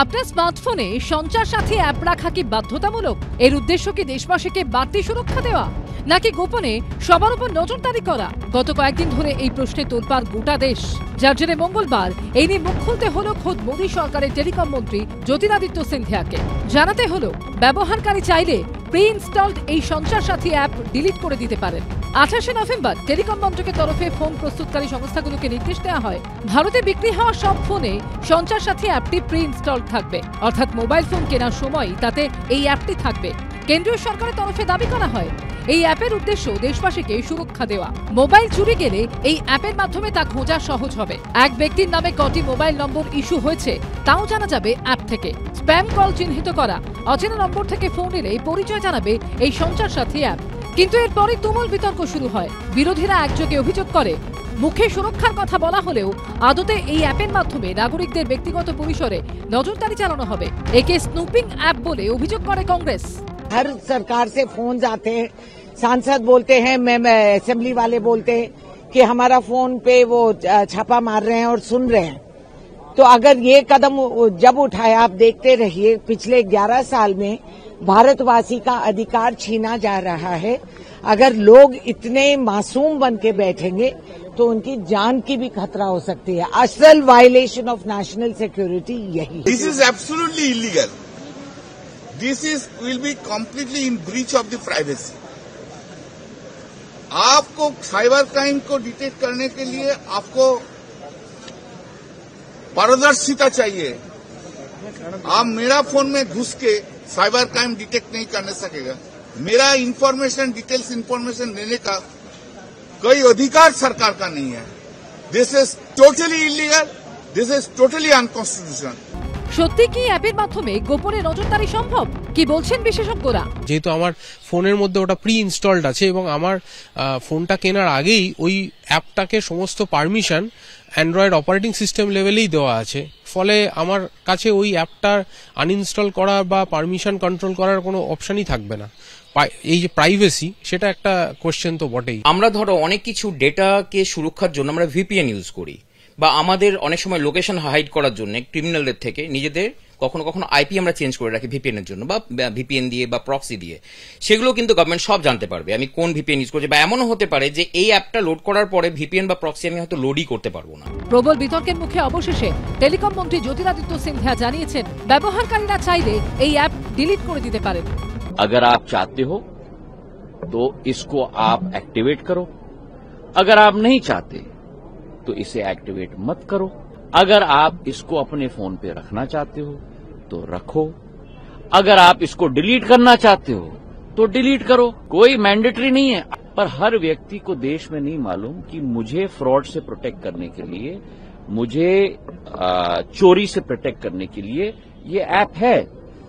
আপনার স্মার্টফোনে সঞ্চার সাথী অ্যাপ রাখা কি বাধ্যতামূলক? এর উদ্দেশ্য কি দেশবাসীকে বাড়তি সুরক্ষা দেওয়া, নাকি গোপনে সবার উপর নজরদারি করা? গত কয়েকদিন ধরে এই প্রশ্নে তোলপাড় গোটা দেশ, যার জেরে মঙ্গলবার এই নিয়ে মুখ খুলতে হলো খোদ মোদী সরকারের টেলিকম মন্ত্রী জ্যোতিরাদিত্য সিন্ধিয়াকে। জানাতে হলো ব্যবহারকারী চাইলে প্রি ইনস্টলড এই সঞ্চার সাথী অ্যাপ ডিলিট করে দিতে পারেন। 28 নভেম্বর টেলিকম মন্ত্রকের তরফে ফোন প্রস্তুতকারী সংস্থাগুলোকে নির্দেশ দেওয়া হয়, ভারতে বিক্রি হওয়া সব ফোনে সঞ্চার সাথী অ্যাপটি প্রি ইনস্টলড থাকবে, অর্থাৎ মোবাইল ফোন কেনার সময় তাতে এই অ্যাপটি থাকবে। কেন্দ্রীয় সরকারের তরফে দাবি করা হয়, এই অ্যাপের উদ্দেশ্য দেশবাসীকে সুরক্ষা দেওয়া। মোবাইল চুরি গেলে এই অ্যাপের মাধ্যমে তা খোঁজা সহজ হবে। এক ব্যক্তির নামে কটি মোবাইল নম্বর ইস্যু হয়েছে তাও জানা যাবে অ্যাপ থেকে। স্প্যাম কল চিহ্নিত করা, অচেনা নম্বর থেকে ফোন এলে পরিচয় জানাবে এই সঞ্চার সাথী অ্যাপ। কিন্তু এরপরই তুমুল বিতর্ক শুরু হয়। বিরোধীরা একযোগে অভিযোগ করে, মুখে সুরক্ষার কথা বলা হলেও আদতে এই অ্যাপের মাধ্যমে নাগরিকদের ব্যক্তিগত পরিসরে নজরদারি চালানো হবে। একে স্নুপিং অ্যাপ বলে অভিযোগ করে কংগ্রেস। हर सरकार से फोन आते हैं, सांसद बोलते हैं, असेंबली वाले बोलते हैं कि हमारा फोन पे वो छापा मार रहे हैं और सुन रहे हैं। तो अगर ये कदम जब उठाया, आप देखते रहिए, पिछले 11 साल में भारतवासी का अधिकार छीना जा रहा है। अगर लोग इतने मासूम बन के बैठेंगे तो उनकी जान की भी खतरा हो सकती है। असल वायलेशन ऑफ नेशनल सिक्योरिटी यही है। This is absolutely illegal. This will be completely in breach of the privacy. आपको साइबर क्राइम को डिटेक्ट करने के लिए आपको पारदर्शिता चाहिए। आप मेरा फोन में घुस के साइबर क्राइम डिटेक्ट नहीं करने सकेगा। मेरा डिटेल्स इंफॉर्मेशन लेने का कोई अधिकार सरकार का नहीं है। This is totally illegal, this is totally unconstitutional. সত্যি কি অ্যাপের মাধ্যমে গোপনে নজরদারি সম্ভব? কি বলছেন বিশেষজ্ঞরা? যেহেতু আমার ফোনের মধ্যে ওটা প্রি ইনস্টলড আছে এবং আমার ফোনটা কেনার আগেই ওই অ্যাপটাকে সমস্ত পারমিশন অ্যান্ড্রয়েড অপারেটিং সিস্টেম লেভেলেই দেওয়া আছে, ফলে আমার কাছে ওই অ্যাপটার আনইনস্টল করা বা পারমিশন কন্ট্রোল করার কোনো অপশনই থাকবে না। এই যে প্রাইভেসি, সেটা একটা কোশ্চেন তো বটেই। আমরা ধরো অনেক কিছু ডেটাকে সুরক্ষার জন্য আমরা ভিপিএন ইউজ করি, বা আমাদের অনেক সময় লোকেশন হাইড করার জন্য ক্রিমিনালদের থেকে নিজেদের কখনো কখনো আইপি আমরা চেঞ্জ করে রাখি ভিপিএন এর জন্য, বা ভিপিএন দিয়ে বা প্রক্সি দিয়ে। সেগুলো কিন্তু গভর্নমেন্ট সব জানতে পারবে আমি কোন ভিপিএন ইউজ করছি, বা এমনও হতে পারে যে এই অ্যাপটা লোড করার পরে ভিপিএন বা প্রক্সি আমি হয়তো লোডই করতে পারবো না। প্রবল বিতর্কের মুখে অবশেষে টেলিকম মন্ত্রী জ্যোতিরাদিত্য সিন্ধিয়া জানিয়েছেন, ব্যবহারকারীরা চাইলে এই অ্যাপ ডিলিট করে দিতে পারেন। अगर आप चाहते हो तो इसको आप एक्टिवेट करो, अगर आप नहीं चाहते तो इसे एक्टिवेट मत करो। अगर आप इसको अपने फोन पे रखना चाहते हो तो रखो, अगर आप इसको डिलीट करना चाहते हो तो डिलीट करो। कोई मैंडेटरी नहीं है, पर हर व्यक्ति को देश में नहीं मालूम कि मुझे फ्रॉड से प्रोटेक्ट करने के लिए, मुझे चोरी से प्रोटेक्ट करने के लिए ये ऐप है।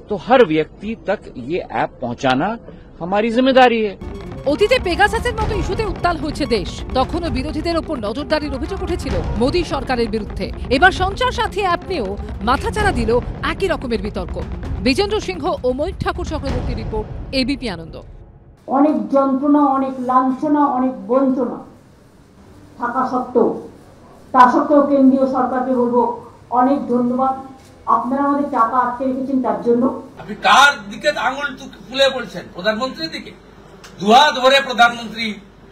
तो हर व्यक्ति तक ये ऐप पहुंचाना हमारी जिम्मेदारी है। অতীতে পেগাসাসের মতো ইস্যুতে উত্তাল হয়েছে দেশ, তখনও বিরোধীদের ওপর নজরদারির অভিযোগ উঠেছিল মোদী সরকারের বিরুদ্ধে। এবার সঞ্চার সাথী অ্যাপ নিয়েও মাথাচাড়া দিল একই রকমের বিতর্ক। বিজেন্দ্র সিংহ ও মৈত্র ঠাকুর চক্রবর্তী রিপোর্ট, এবিপি আনন্দ। অনেক যন্ত্রণা, অনেক লাঞ্ছনা, অনেক বঞ্চনা থাকা সত্ত্বেও, তা সত্ত্বেও কেন্দ্রীয় সরকারকে বলবো অনেক ধন্যবাদ। আপনারা আমাদের টাকা আটকে রেখেছেন, তার জন্য। আপনি কার দিকে আঙুল তুলে বলছেন? প্রধানমন্ত্রীর দিকে। দুহাত ভরে প্রধানমন্ত্রী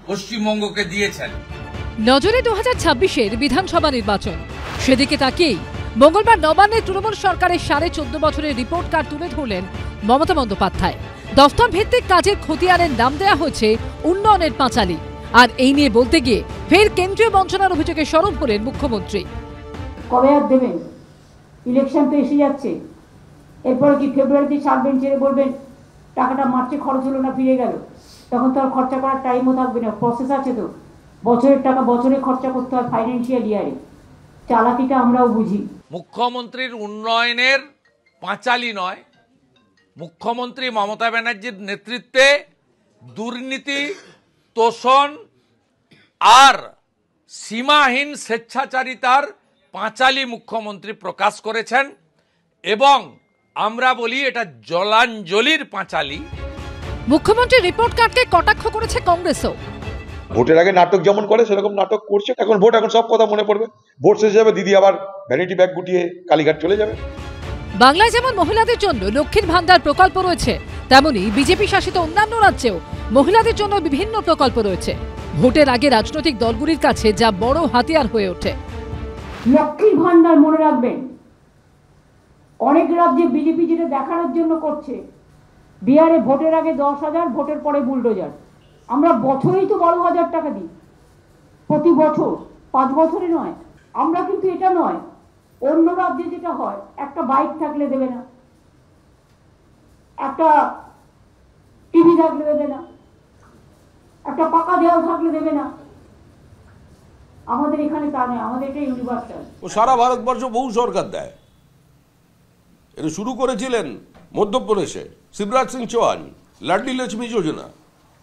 পশ্চিমবঙ্গকে দিয়েছেন। নজরে 2026-এর বিধানসভা নির্বাচন, সেদিকে তাকিয়েই মঙ্গলবার নবান্নে তৃণমূল সরকারের 14.5 বছরের রিপোর্ট কার্ড তুলে ধরলেন মমতা বন্দ্যোপাধ্যায়। দফতর ভিত্তিক কাজের খতিয়ানের নাম দেওয়া হয়েছে উন্নয়নের পাঁচালী। আর এই নিয়ে বলতে গিয়ে ফের কেন্দ্রীয় বঞ্চনার অভিযোগে সরব হলেন মুখ্যমন্ত্রী। কবে আর দেবেন? ইলেকশন তো এসে যাচ্ছে, এরপরে কি ফেব্রুয়ারিতে ছাড়বেন, ছেড়ে বলবেন টাকাটা মার্চে খরচ হলো না, ফিরে গেল? তখন তো আর খরচা করার টাইমও থাকবে না। প্রসেস আছে তো, বছরের টাকা বছরে খরচা করতে হয় ফাইন্যান্সিয়াল ইয়ারে। চালাকিটা আমরাও বুঝি। মুখ্যমন্ত্রীর উন্নয়নের পাঁচালী নয়, মুখ্যমন্ত্রী মমতা ব্যানার্জির নেতৃত্বে দুর্নীতি, তোষণ আর সীমাহীন স্বেচ্ছাচারিতার পাঁচালী মুখ্যমন্ত্রী প্রকাশ করেছেন, এবং আমরা বলি এটা জলাঞ্জলির পাঁচালী। মুখ্যমন্ত্রীর রিপোর্ট কার্ডকে কটাক্ষ করেছে কংগ্রেসও। ভোটের আগে নাটক যেমন করে সেরকম নাটক করছে। এখন ভোট, এখন সব কথা মনে পড়বে। ভোট শেষ যাবে, দিদি আবার ভ্যানিটি ব্যাগ গুটিয়ে কালীঘাট চলে যাবে। বাংলায় যেমন মহিলাদের জন্য লক্ষ্মীর ভান্ডার প্রকল্প রয়েছে, তেমনি বিজেপি শাসিত অন্যান্য রাজ্যেও মহিলাদের জন্য বিভিন্ন প্রকল্প রয়েছে। ভোটের আগে রাজনৈতিক দলগুলির কাছে যা বড় হাতিয়ার হয়ে ওঠে। লক্ষ্মীর ভান্ডার মনে রাখবেন, অনেক রাজ্যে বিজেপি যেটা দেখানোর জন্য করছে, বিহারে ভোটের আগে 10,000, ভোটের পরে বুলডোজার। আমরা বছরেই তো 12,000 টাকা দিই, প্রতি বছর, 5 বছরে নয়। আমরা কিন্তু এটা নয়, অন্য রাজ্যে যেটা হয়, একটা বাইক থাকলে দেবে না, একটা টিভি থাকলে দেবে না, একটা পাকা দেওয়াল থাকলে দেবে না। আমাদের এখানে তা নয়, আমাদের এটা ইউনিভার্সাল। ও সারা ভারতবর্ষ বহু সরকার দেয়। এটা শুরু করেছিলেন মধ্যপ্রদেশে শিবরাজ সিং চৌহান, লাডলি লক্ষ্মী যোজনা,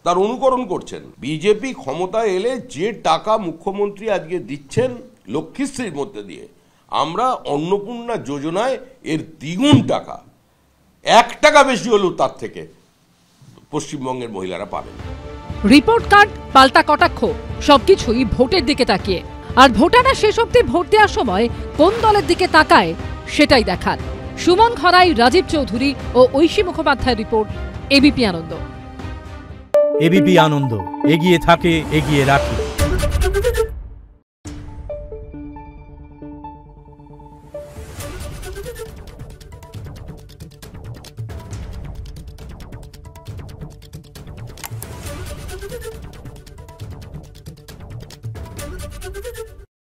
তার অনুকরণ করছেন। বিজেপি ক্ষমতায় এলে যে টাকা মুখ্যমন্ত্রী আজকে দিচ্ছেন লক্ষ্মীশ্রীর মধ্যে দিয়ে, আমরা অন্নপূর্ণা যোজনায় এর দ্বিগুণ টাকা, 1 টাকা বেশি হলেও তার থেকে পশ্চিমবঙ্গের মহিলারা পাবেন। রিপোর্ট কার্ড, পাল্টা কটাক্ষ, সবকিছুই ভোটের দিকে তাকিয়ে। আর ভোটাররা শেষ অবধি ভোট দেওয়ার সময় কোন দলের দিকে তাকায় সেটাই দেখার। সুমন খরাই, রাজীব চৌধুরী ও ঐশী মুখোপাধ্যায়ের রিপোর্ট, এবিপি আনন্দ। এবিপি আনন্দ, এগিয়ে থাকে, এগিয়ে রাখে।